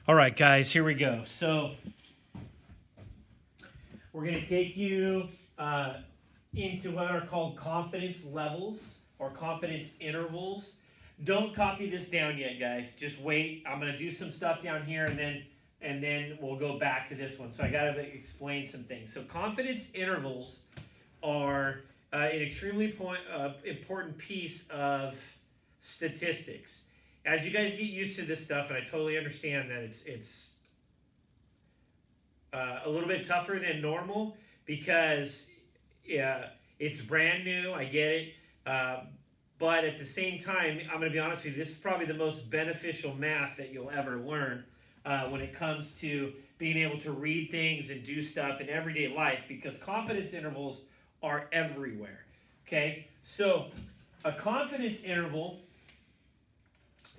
All right, guys, here we go. So we're going to take you into what are called confidence levels or confidence intervals. Don't copy this down yet, guys. Just wait. I'm going to do some stuff down here, and then we'll go back to this one. So I got to explain some things. So confidence intervals are an extremely important piece of statistics. As you guys get used to this stuff, and I totally understand that it's a little bit tougher than normal because it's brand new. I get it. But at the same time, I'm going to be honest with you, this is probably the most beneficial math that you'll ever learn when it comes to being able to read things and do stuff in everyday life, because confidence intervals are everywhere. Okay? So a confidence interval,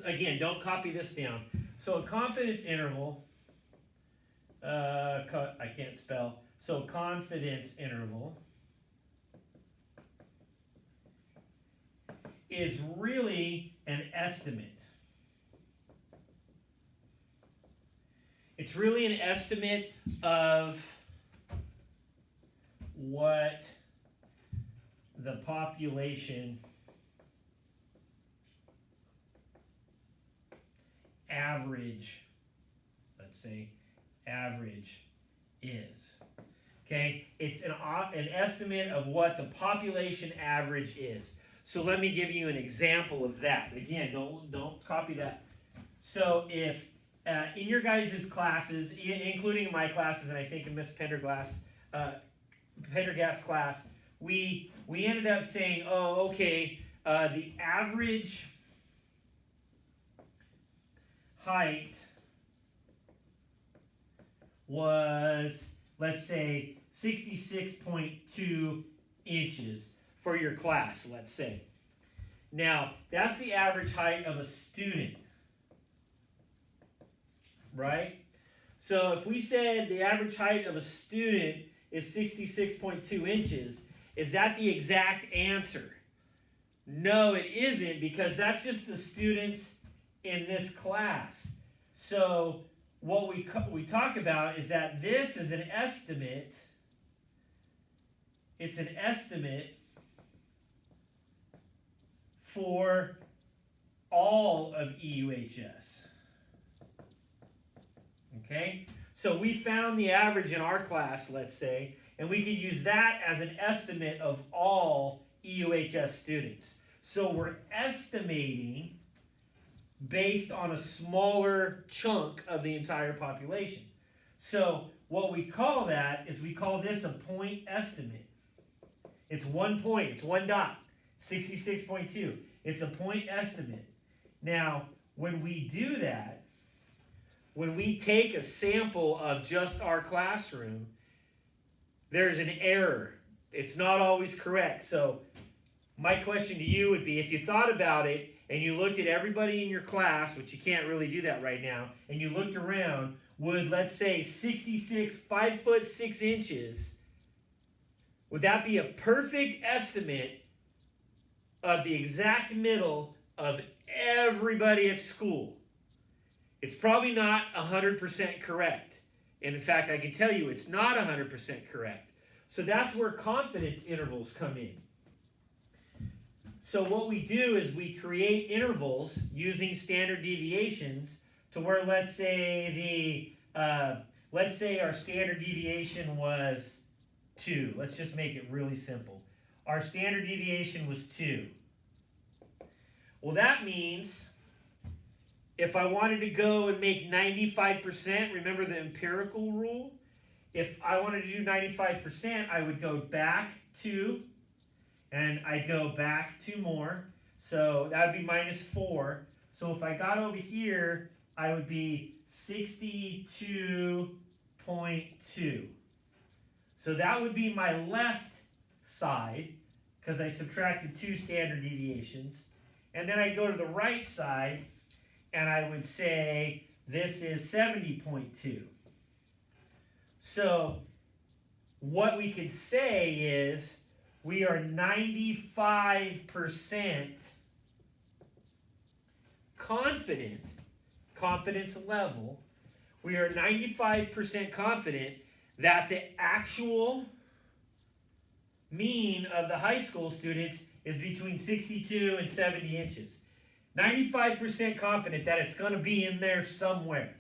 again, don't copy this down. So a confidence interval, I can't spell. So confidence interval is really an estimate. It's really an estimate of what the population average, let's say, average is. Okay, it's an estimate of what the population average is. So let me give you an example of that. Again, don't copy that. So if in your guys' classes, including my classes, and I think in Miss Pendergast's class, we ended up saying, oh, okay, the average height was, let's say, 66.2 inches for your class, let's say. Now, that's the average height of a student, right? So if we said the average height of a student is 66.2 inches, is that the exact answer? No, it isn't, because that's just the students in this class. So what we talk about is that this is an estimate. It's an estimate for all of EUHS. Okay? So we found the average in our class, let's say, and we could use that as an estimate of all EUHS students. So we're estimating based on a smaller chunk of the entire population. So what we call that is, we call this a point estimate. It's 1 point, it's one dot, 66.2. It's a point estimate. Now, when we do that, when we take a sample of just our classroom, there's an error. It's not always correct. So my question to you would be, if you thought about it and you looked at everybody in your class, which you can't really do that right now, and you looked around, would, let's say, 5 foot 6 inches, would that be a perfect estimate of the exact middle of everybody at school? It's probably not 100% correct. And in fact, I can tell you it's not 100% correct. So that's where confidence intervals come in. So what we do is we create intervals using standard deviations to where, let's say our standard deviation was 2. Let's just make it really simple. Our standard deviation was 2. Well, that means if I wanted to go and make 95%, remember the empirical rule? If I wanted to do 95%, I would go back 2, and I'd go back 2 more. So that would be -4. So if I got over here, I would be 62.2. So that would be my left side, because I subtracted 2 standard deviations. And then I go to the right side, and I would say this is 70.2. So what we could say is we are 95% confidence level, we are 95% confident that the actual mean of the high school students is between 62 and 70 inches. 95% confident that it's going to be in there somewhere.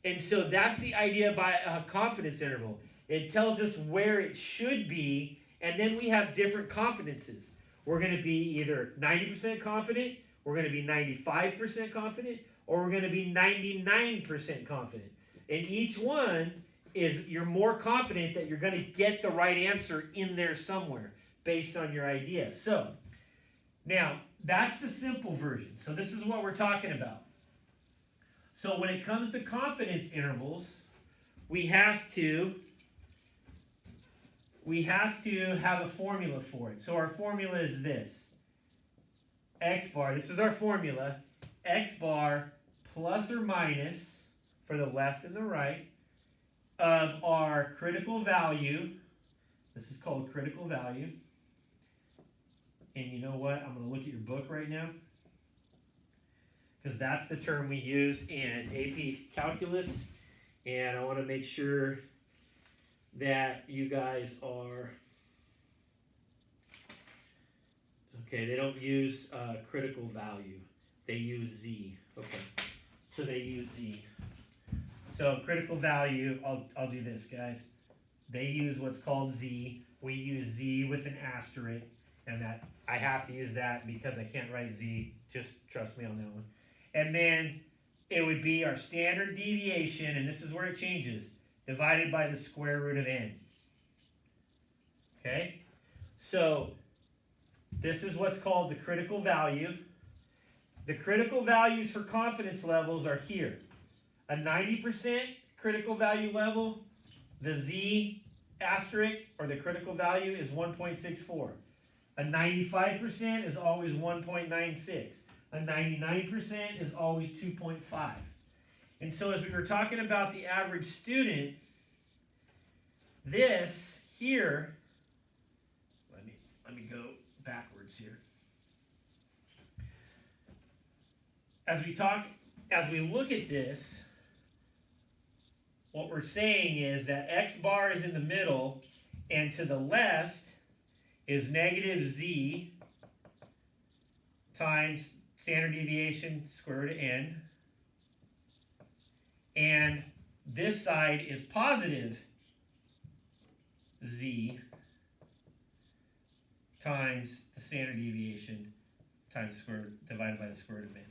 And so that's the idea by a confidence interval. It tells us where it should be, and then we have different confidences. We're going to be either 90% confident, we're going to be 95% confident, or we're going to be 99% confident. And each one is you're more confident that you're going to get the right answer in there somewhere based on your idea. So, now, that's the simple version. So this is what we're talking about. So when it comes to confidence intervals, we have to have a formula for it. So our formula is this. X bar, this is our formula. X bar plus or minus for the left and the right of our critical value. This is called critical value. And you know what? I'm going to look at your book right now, because that's the term we use in AP Calculus. And I want to make sure that you guys are, okay, they don't use critical value. They use Z. Okay, so they use Z. So critical value, I'll do this, guys. They use what's called Z. We use Z with an asterisk, and that I have to use that because I can't write Z. Just trust me on that one. And then it would be our standard deviation, and this is where it changes, divided by the square root of n. Okay? So this is what's called the critical value. The critical values for confidence levels are here. A 90% critical value level, the Z asterisk, or the critical value, is 1.64. A 95% is always 1.96. A 99% is always 2.5. And so as we were talking about the average student, this here, let me go backwards here. As we look at this, what we're saying is that X bar is in the middle, and to the left is negative Z times standard deviation square root of n. And this side is positive Z times the standard deviation times square divided by the square root of n.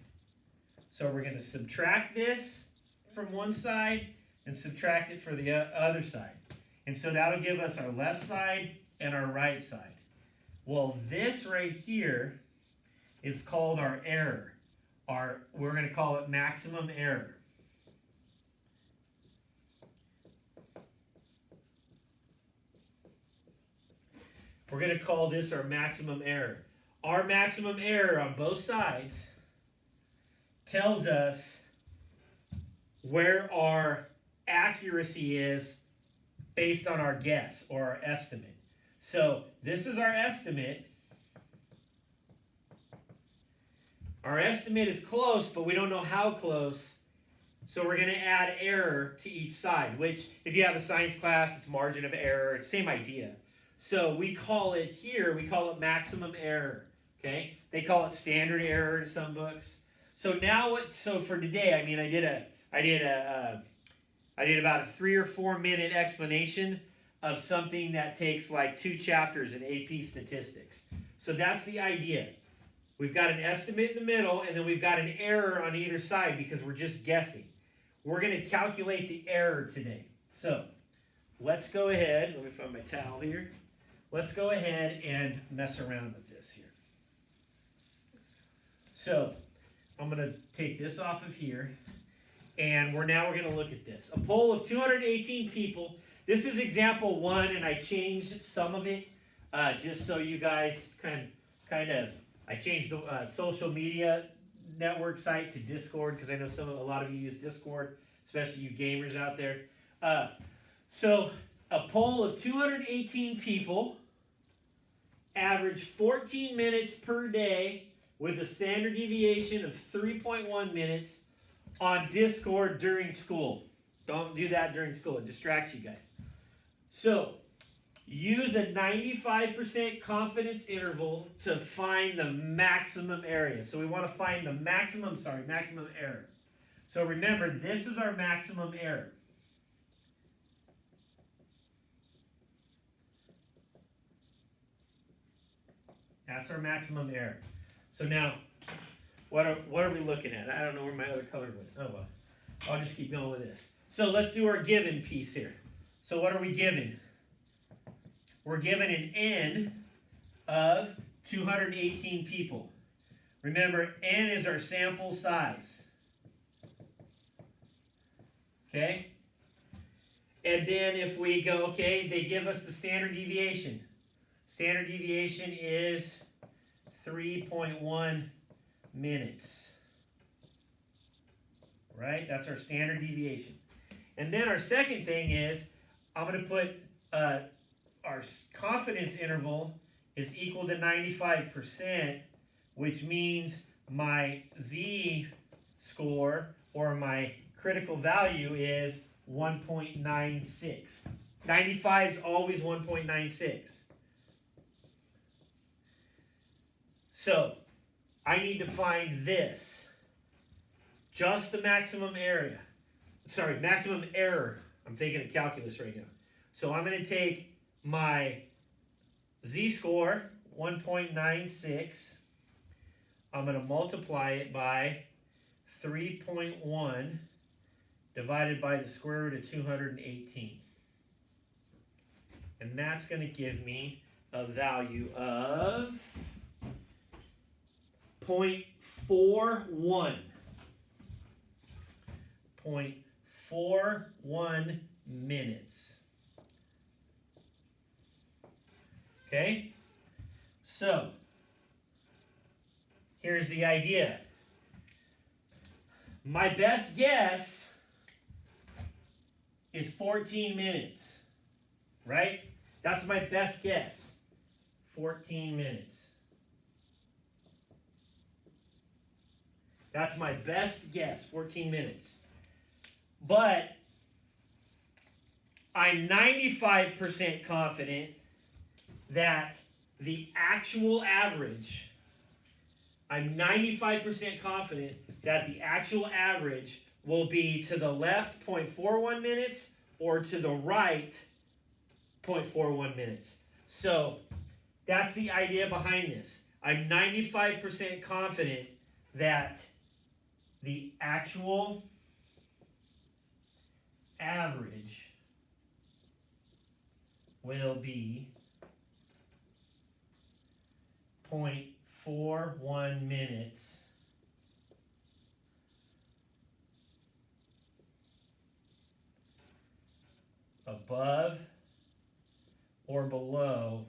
So we're going to subtract this from one side and subtract it for the other side. And so that'll give us our left side and our right side. Well, this right here is called our error. We're going to call it maximum error. We're going to call this our maximum error. Our maximum error on both sides tells us where our accuracy is based on our guess or our estimate. So this is our estimate. Our estimate is close, but we don't know how close. So we're going to add error to each side, which if you have a science class, it's margin of error. It's same idea. So we call it here, we call it maximum error. Okay? They call it standard error in some books. So now so for today, I mean, I did about a 3 or 4 minute explanation of something that takes like 2 chapters in AP statistics. So that's the idea. We've got an estimate in the middle, and then we've got an error on either side because we're just guessing. We're going to calculate the error today. So let's go ahead. Let me find my towel here. Let's go ahead and mess around with this here. So I'm going to take this off of here, and we're going to look at this. A poll of 218 people. This is example 1, and I changed some of it just so you guys kind of. I changed the social media network site to Discord because I know a lot of you use Discord, especially you gamers out there. So a poll of 218 people, average 14 minutes per day with a standard deviation of 3.1 minutes on Discord during school. Don't do that during school. It distracts you guys. So, use a 95% confidence interval to find the maximum area. So we want to find the maximum error. So remember, this is our maximum error. That's our maximum error. So now, what are we looking at? I don't know where my other color went. Oh well. I'll just keep going with this. So let's do our given piece here. So what are we given? We're given an N of 218 people. Remember, N is our sample size. Okay? And then if we go, okay, they give us the standard deviation. Standard deviation is 3.1 minutes. Right? That's our standard deviation. And then our second thing is, I'm going to put our confidence interval is equal to 95%, which means my z-score, or my critical value, is 1.96. 95 is always 1.96. So, I need to find this. Just the maximum area. Sorry, maximum error. I'm thinking of calculus right now. So I'm going to take my z-score, 1.96. I'm going to multiply it by 3.1 divided by the square root of 218. And that's going to give me a value of 0.41. 0.41 minutes. Okay? So, here's the idea. My best guess is 14 minutes. Right? That's my best guess. 14 minutes. That's my best guess, 14 minutes. But I'm 95% confident that the actual average, I'm 95% confident that the actual average will be to the left 0.41 minutes or to the right 0.41 minutes. So that's the idea behind this. I'm 95% confident that the actual average will be 0.41 minutes above or below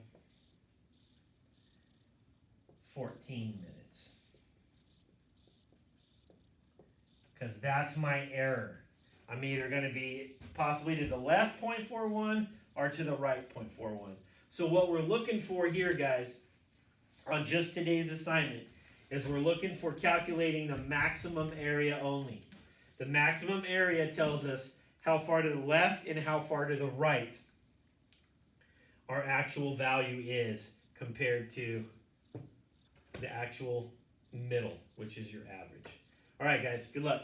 14 minutes. Because that's my error. I'm either going to be possibly to the left 0.41 or to the right 0.41. So what we're looking for here, guys, on just today's assignment, is we're looking for calculating the maximum area only. The maximum area tells us how far to the left and how far to the right our actual value is compared to the actual middle, which is your average. All right, guys, good luck.